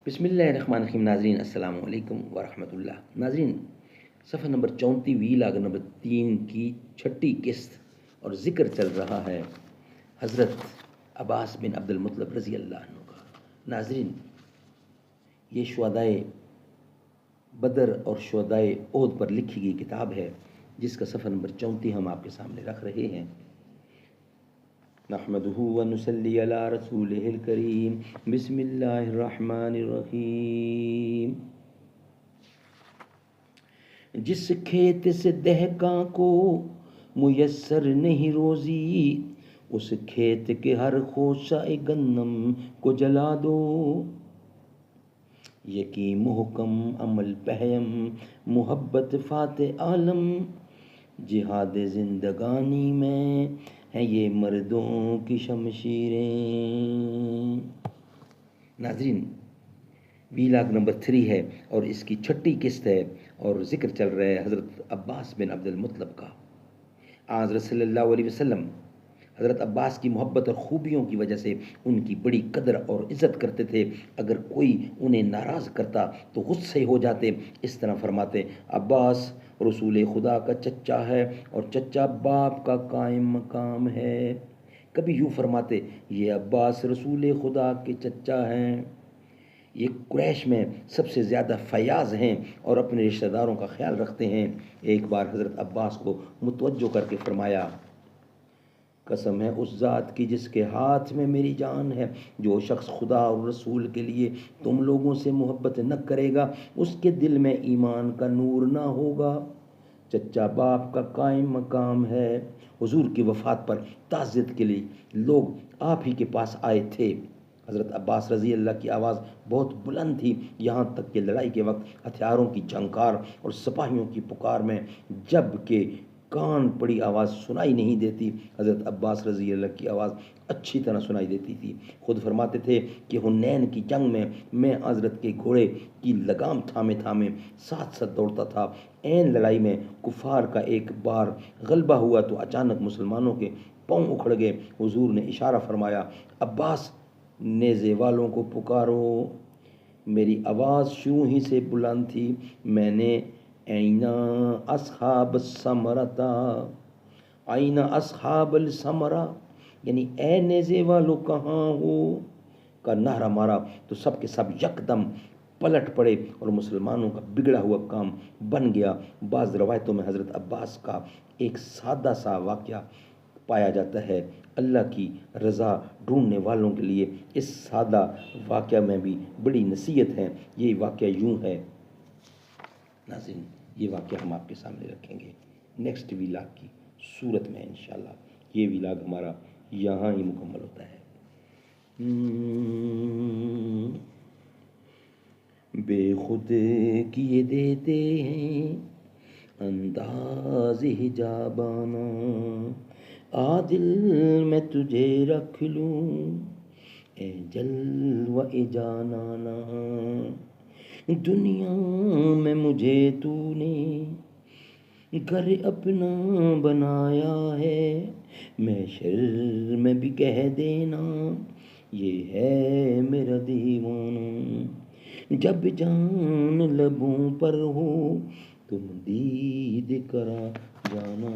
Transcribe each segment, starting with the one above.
بسم اللہ الرحمن الرحیم۔ ناظرین السلام علیکم ورحمۃ اللہ۔ ناظرین، صفحہ نمبر 34 ویلاگ نمبر 3 کی چھٹی قسط اور ذکر چل رہا ہے حضرت عباس بن عبد المطلب رضی اللہ عنہ کا۔ ناظرین، یہ شہدائے بدر اور شہدائے احد پر لکھی گئی کتاب ہے جس کا صفحہ نمبر 34 ہم آپ کے سامنے رکھ رہے ہیں۔ نحمدہ ونصلی علی رسولہ الکریم، بسم اللہ الرحمن الرحیم۔ جس کھیت سے دہقاں کو میسر نہیں روزی، اس کھیت کے ہر خوشہ گندم کو جلا دو۔ یکی محکم عمل پہیم محبت فاتح عالم، جہاد زندگانی میں ہیں یہ مردوں کی شمشیریں۔ ناظرین، ویلاگ نمبر 3 ہے اور اس کی چھٹی قسط ہے اور ذکر چل رہا ہے حضرت عباس بن عبد المطلب کا۔ حضرت صلی اللہ علیہ وسلم حضرت عباس کی محبت اور خوبیوں کی وجہ سے ان کی بڑی قدر اور عزت کرتے تھے۔ اگر کوئی انہیں ناراض کرتا تو غصے ہو جاتے، اس طرح فرماتے: عباس رسول خدا کا چچا ہے اور چچا باپ کا قائم مقام ہے۔ کبھی یوں فرماتے: یہ عباس رسول خدا کے چچا ہیں، یہ قریش میں سب سے زیادہ فیاض ہیں اور اپنے رشتہ داروں کا خیال رکھتے ہیں۔ ایک بار حضرت عباس کو متوجہ کر کے فرمایا: قسم ہے اس ذات کی جس کے ہاتھ میں میری جان ہے، جو شخص خدا اور رسول کے لیے تم لوگوں سے محبت نہ کرے گا، اس کے دل میں ایمان کا نور نہ ہوگا۔ چچا باپ کا قائم مقام ہے۔ حضور کی وفات پر تعزیت کے لیے لوگ آپ ہی کے پاس آئے تھے۔ حضرت عباس رضی اللہ کی آواز بہت بلند تھی، یہاں تک کہ لڑائی کے وقت ہتھیاروں کی جھنکار اور سپاہیوں کی پکار میں جب کہ کان پڑی آواز سنائی نہیں دیتی، حضرت عباس رضی اللہ کی آواز اچھی طرح سنائی دیتی تھی۔ خود فرماتے تھے کہ حنین کی جنگ میں حضرت کے گھوڑے کی لگام تھامے تھامے ساتھ ساتھ دوڑتا تھا۔ عین لڑائی میں کفار کا ایک بار غلبہ ہوا تو اچانک مسلمانوں کے پاؤں اکھڑ گئے۔ حضور نے اشارہ فرمایا: عباس، نیزے والوں کو پکارو۔ میری آواز شروع ہی سے بلند تھی۔ میں نے اینا اصحاب الثمرۃ، اینا اصحاب الثمرہ، یعنی اے نیزے والو کہاں ہو کا نعرہ مارا تو سب کے سب یکدم پلٹ پڑے اور مسلمانوں کا بگڑا ہوا کام بن گیا۔ بعض روایتوں میں حضرت عباس کا ایک سادہ سا واقعہ پایا جاتا ہے۔ اللہ کی رضا ڈھونڈنے والوں کے لیے اس سادہ واقعہ میں بھی بڑی نصیحت ہے۔ یہ واقعہ یوں ہے۔ ناظرین، یہ واقعہ ہم آپ کے سامنے رکھیں گے نیکسٹ ویلاگ کی صورت میں انشاءاللہ۔ یہ ویلاگ ہمارا یہاں ہی مکمل ہوتا ہے۔ بے خود کیے دیتے ہیں انداز حجابانہ، عادل میں تجھے رکھ لوں اے جلوہ جانانہ۔ دنیا میں مجھے تو نے گھر اپنا بنایا ہے، محشر میں بھی کہہ دینا یہ ہے میرا دیوانہ۔ جب جان لبوں پر ہو تم دید کرا جانا،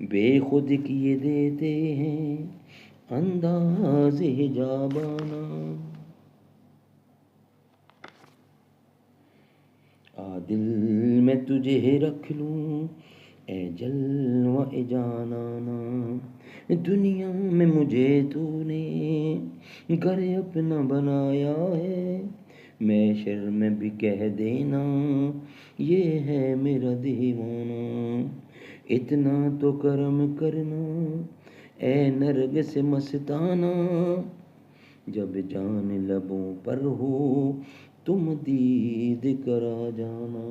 بے خود کیے دیتے ہیں انداز حجابانہ، عادل میں تجھے رکھ لوں اے جلوہ جانانہ۔ دنیا میں مجھے تو نے گھر اپنا بنایا ہے، محشر میں بھی کہہ دینا یہ ہے میرا دیوانہ۔ اتنا تو کرم کرنا اے نرگس مستانہ، جب جان لبوں پر ہو تم دید کرا جانا۔